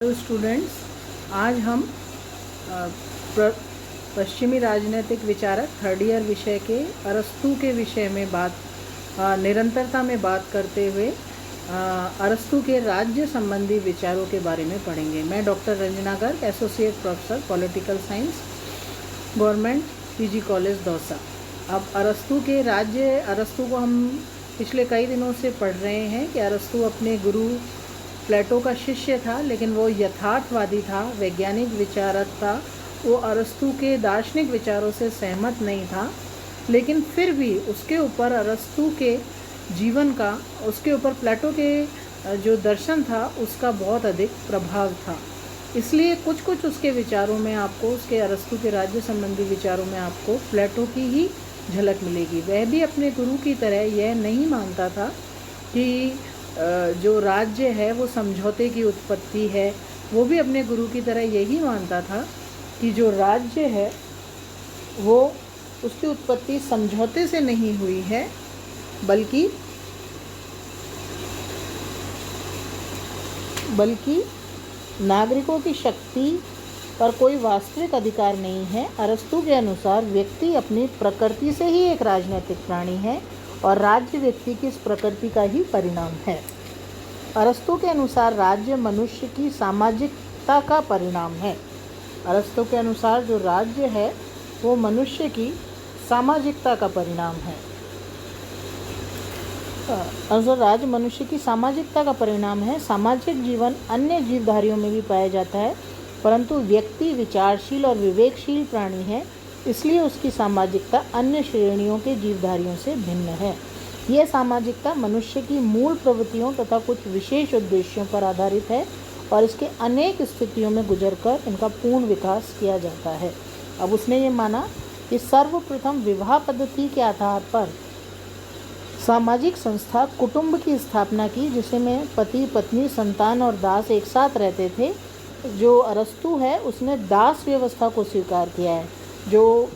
Hello students, आज हम पश्चिमी राजनीतिक विचारक थर्ड ईयर विषय के अरस्तू के विषय में निरंतरता में बात करते हुए अरस्तू के राज्य संबंधी विचारों के बारे में पढ़ेंगे। मैं doctor Ranjana Garg, associate professor political science, government PG college Dausa. अब अरस्तू को हम पिछले कई दिनों से पढ़ रहे हैं कि अरस्तू अपने गुरु प्लेटो का शिष्य था, लेकिन वो यथार्थवादी था, वैज्ञानिक विचारक था। वो अरस्तू के दार्शनिक विचारों से सहमत नहीं था, लेकिन फिर भी उसके ऊपर अरस्तू के जीवन का, उसके ऊपर प्लेटो के जो दर्शन था उसका बहुत अधिक प्रभाव था। इसलिए कुछ कुछ उसके विचारों में आपको, उसके अरस्तू के राज्य संबंधी विचारों में आपको प्लेटो की ही झलक मिलेगी। वह भी अपने गुरु की तरह यह नहीं मानता था कि जो राज्य है वो समझौते की उत्पत्ति है। वो भी अपने गुरु की तरह यही मानता था कि जो राज्य है वो, उसकी उत्पत्ति समझौते से नहीं हुई है, बल्कि नागरिकों की शक्ति पर कोई वास्तविक अधिकार नहीं है। अरस्तू के अनुसार व्यक्ति अपनी प्रकृति से ही एक राजनीतिक प्राणी है और राज्य व्यक्ति की इस प्रकृति का ही परिणाम है। अरस्तू के अनुसार राज्य मनुष्य की सामाजिकता का परिणाम है। अरस्तू के अनुसार जो राज्य है वो मनुष्य की सामाजिकता का परिणाम है। राज्य मनुष्य की सामाजिकता का परिणाम है। सामाजिक जीवन अन्य जीवधारियों में भी पाया जाता है, परंतु व्यक्ति विचारशील और विवेकशील प्राणी है, इसलिए उसकी सामाजिकता अन्य श्रेणियों के जीवधारियों से भिन्न है। यह सामाजिकता मनुष्य की मूल प्रवृत्तियों तथा कुछ विशेष उद्देश्यों पर आधारित है और इसके अनेक स्थितियों में गुजरकर इनका पूर्ण विकास किया जाता है। अब उसने ये माना कि सर्वप्रथम विवाह पद्धति के आधार पर सामाजिक संस्था कुटुंब की स्थापना की, जिसमें पति पत्नी संतान और दास एक साथ रहते थे। जो अरस्तू है उसने दास व्यवस्था को स्वीकार किया है, जो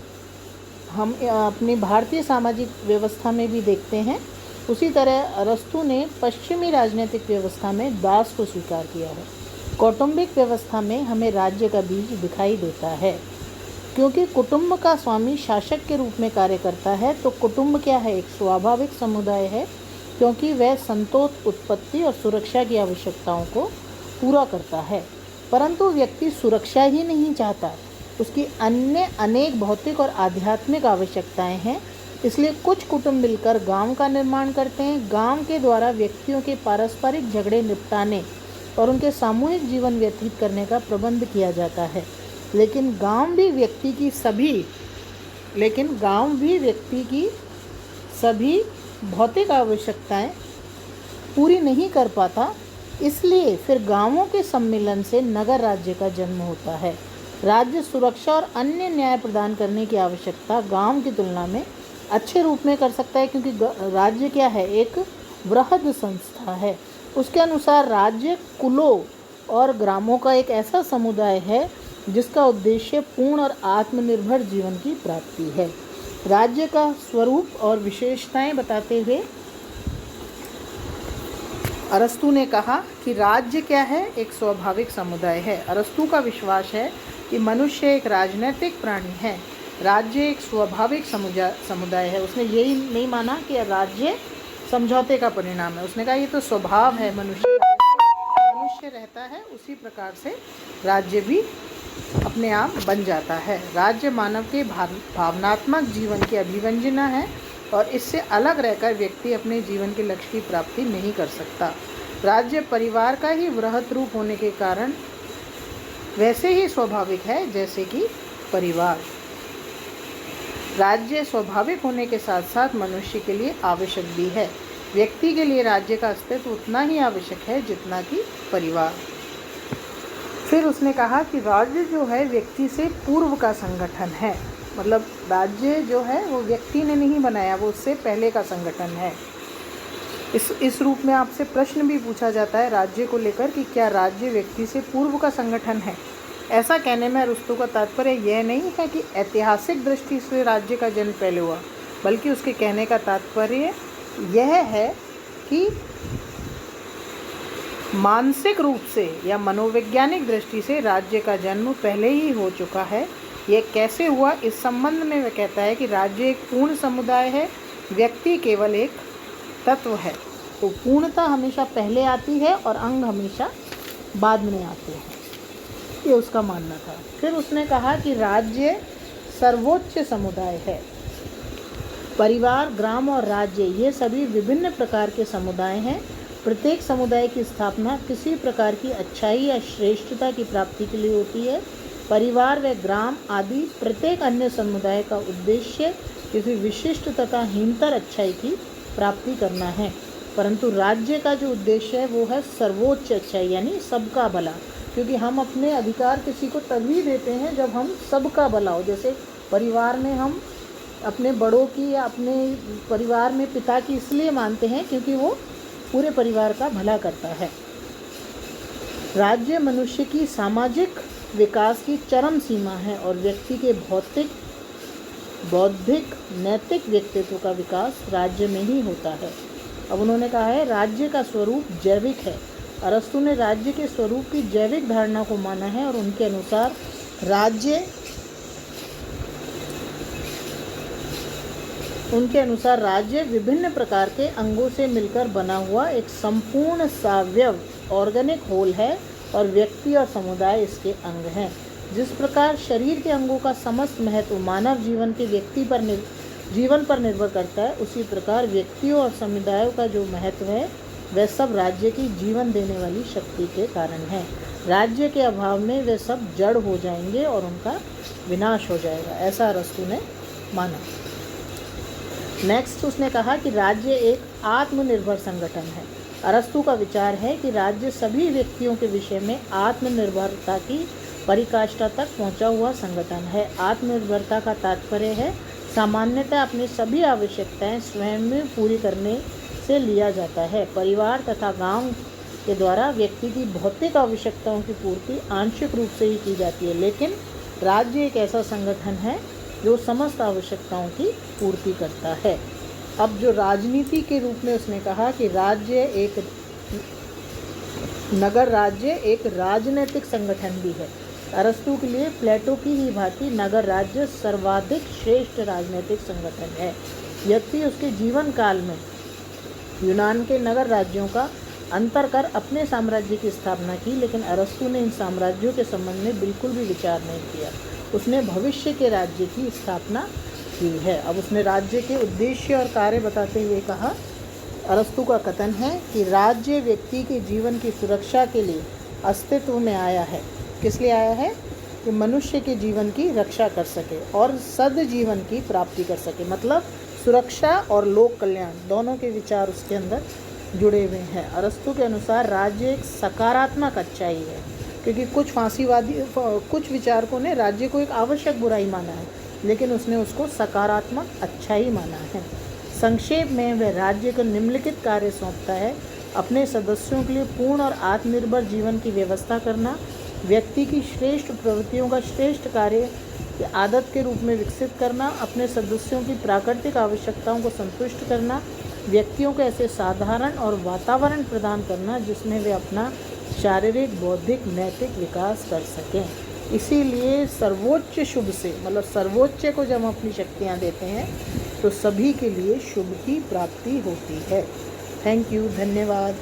हम अपनी भारतीय सामाजिक व्यवस्था में भी देखते हैं। उसी तरह अरस्तू ने पश्चिमी राजनीतिक व्यवस्था में दास को स्वीकार किया है। कौटुंबिक व्यवस्था में हमें राज्य का बीज दिखाई देता है, क्योंकि कुटुंब का स्वामी शासक के रूप में कार्य करता है। तो कुटुंब क्या है? एक स्वाभाविक समुदाय है, क्योंकि वह संतोष, उत्पत्ति और सुरक्षा की आवश्यकताओं को पूरा करता है। परंतु व्यक्ति सुरक्षा ही नहीं चाहता, उसकी अन्य अनेक भौतिक और आध्यात्मिक आवश्यकताएं हैं। इसलिए कुछ कुटुंब मिलकर गांव का निर्माण करते हैं। गांव के द्वारा व्यक्तियों के पारस्परिक झगड़े निपटाने और उनके सामूहिक जीवन व्यतीत करने का प्रबंध किया जाता है। लेकिन गांव भी व्यक्ति की सभी भौतिक आवश्यकताएं पूरी नहीं कर पाता। इसलिए फिर गांवों के सम्मिलन से नगर राज्य का जन्म होता है। राज्य सुरक्षा और अन्य न्याय प्रदान करने की आवश्यकता गांव की तुलना में अच्छे रूप में कर सकता है, क्योंकि राज्य क्या है? एक वृहद संस्था है। उसके अनुसार राज्य कुलों और ग्रामों का एक ऐसा समुदाय है जिसका उद्देश्य पूर्ण और आत्मनिर्भर जीवन की प्राप्ति है। राज्य का स्वरूप और विशेषताएं बताते हुए अरस्तू ने कहा कि राज्य क्या है? एक स्वाभाविक समुदाय है। अरस्तू का विश्वास है कि मनुष्य एक राजनीतिक प्राणी है, राज्य एक स्वाभाविक समुदाय है। उसने यही नहीं माना कि राज्य समझौते का परिणाम है। उसने कहा ये तो स्वभाव है, मनुष्य रहता है उसी प्रकार से राज्य भी अपने आप बन जाता है। राज्य मानव के भावनात्मक जीवन की अभिव्यंजना है और इससे अलग रहकर व्यक्ति अपने जीवन के लक्ष्य की प्राप्ति नहीं कर सकता। राज्य परिवार का ही वृहत रूप होने के कारण वैसे ही स्वाभाविक है जैसे कि परिवार। राज्य स्वाभाविक होने के साथ साथ मनुष्य के लिए आवश्यक भी है। व्यक्ति के लिए राज्य का अस्तित्व उतना ही आवश्यक है जितना कि परिवार। फिर उसने कहा कि राज्य जो है व्यक्ति से पूर्व का संगठन है। मतलब राज्य जो है वो व्यक्ति ने नहीं बनाया, वो उससे पहले का संगठन है। इस रूप में आपसे प्रश्न भी पूछा जाता है राज्य को लेकर कि क्या राज्य व्यक्ति से पूर्व का संगठन है। ऐसा कहने में अरस्तू का तात्पर्य यह नहीं है कि ऐतिहासिक दृष्टि से राज्य का जन्म पहले हुआ, बल्कि उसके कहने का तात्पर्य यह है कि मानसिक रूप से या मनोवैज्ञानिक दृष्टि से राज्य का जन्म पहले ही हो चुका है। यह कैसे हुआ, इस संबंध में वह कहता है कि राज्य एक पूर्ण समुदाय है, व्यक्ति केवल एक तत्व है। तो पूर्णता हमेशा पहले आती है और अंग हमेशा बाद में आते हैं, ये उसका मानना था। फिर उसने कहा कि राज्य सर्वोच्च समुदाय है। परिवार, ग्राम और राज्य ये सभी विभिन्न प्रकार के समुदाय हैं। प्रत्येक समुदाय की स्थापना किसी प्रकार की अच्छाई या श्रेष्ठता की प्राप्ति के लिए होती है। परिवार व ग्राम आदि प्रत्येक अन्य समुदाय का उद्देश्य किसी विशिष्ट तथा हीनतर अच्छाई की प्राप्ति करना है, परंतु राज्य का जो उद्देश्य है वो है सर्वोच्च अच्छाई, यानी सबका भला। क्योंकि हम अपने अधिकार किसी को तभी देते हैं जब हम सबका भला हो। जैसे परिवार में हम अपने बड़ों की या अपने परिवार में पिता की इसलिए मानते हैं क्योंकि वो पूरे परिवार का भला करता है। राज्य मनुष्य की सामाजिक विकास की चरम सीमा है और व्यक्ति के भौतिक, बौद्धिक, नैतिक व्यक्तित्व का विकास राज्य में ही होता है। अब उन्होंने कहा है राज्य का स्वरूप जैविक है। अरस्तु ने राज्य के स्वरूप की जैविक धारणा को माना है और उनके अनुसार राज्य विभिन्न प्रकार के अंगों से मिलकर बना हुआ एक संपूर्ण सावयव ऑर्गेनिक होल है और व्यक्ति और समुदाय इसके अंग हैं। जिस प्रकार शरीर के अंगों का समस्त महत्व मानव जीवन के जीवन पर निर्भर करता है, उसी प्रकार व्यक्तियों और समुदायों का जो महत्व है वह सब राज्य की जीवन देने वाली शक्ति के कारण है। राज्य के अभाव में वे सब जड़ हो जाएंगे और उनका विनाश हो जाएगा, ऐसा अरस्तु ने माना। नेक्स्ट उसने कहा कि राज्य एक आत्मनिर्भर संगठन है। अरस्तु का विचार है कि राज्य सभी व्यक्तियों के विषय में आत्मनिर्भरता की परिकाष्ठा तक पहुंचा हुआ संगठन है। आत्मनिर्भरता का तात्पर्य है सामान्यतः अपनी सभी आवश्यकताएं स्वयं में पूरी करने से लिया जाता है। परिवार तथा गांव के द्वारा व्यक्ति की भौतिक आवश्यकताओं की पूर्ति आंशिक रूप से ही की जाती है, लेकिन राज्य एक ऐसा संगठन है जो समस्त आवश्यकताओं की पूर्ति करता है। अब जो राजनीति के रूप में उसने कहा कि नगर राज्य एक राजनीतिक संगठन भी है। अरस्तु के लिए प्लेटो की ही भांति नगर राज्य सर्वाधिक श्रेष्ठ राजनीतिक संगठन है। यद्यपि उसके जीवन काल में यूनान के नगर राज्यों का अंतर कर अपने साम्राज्य की स्थापना की, लेकिन अरस्तु ने इन साम्राज्यों के संबंध में बिल्कुल भी विचार नहीं किया। उसने भविष्य के राज्य की स्थापना की है। अब उसने राज्य के उद्देश्य और कार्य बताते हुए कहा, अरस्तु का कथन है कि राज्य व्यक्ति के जीवन की सुरक्षा के लिए अस्तित्व में आया है। किस लिए आया है? कि मनुष्य के जीवन की रक्षा कर सके और सद्जीवन की प्राप्ति कर सके। मतलब सुरक्षा और लोक कल्याण दोनों के विचार उसके अंदर जुड़े हुए हैं। अरस्तु के अनुसार राज्य एक सकारात्मक अच्छाई है, क्योंकि कुछ विचारकों ने राज्य को एक आवश्यक बुराई माना है, लेकिन उसने उसको सकारात्मक अच्छाई माना है। संक्षेप में वह राज्य को निम्नलिखित कार्य सौंपता है: अपने सदस्यों के लिए पूर्ण और आत्मनिर्भर जीवन की व्यवस्था करना, व्यक्ति की श्रेष्ठ प्रवृत्तियों का श्रेष्ठ कार्य की आदत के रूप में विकसित करना, अपने सदस्यों की प्राकृतिक आवश्यकताओं को संतुष्ट करना, व्यक्तियों को ऐसे साधारण और वातावरण प्रदान करना जिसमें वे अपना शारीरिक, बौद्धिक, नैतिक विकास कर सकें। इसीलिए सर्वोच्च शुभ से, मतलब सर्वोच्च को जब हम अपनी शक्तियाँ देते हैं तो सभी के लिए शुभ की प्राप्ति होती है। थैंक यू, धन्यवाद।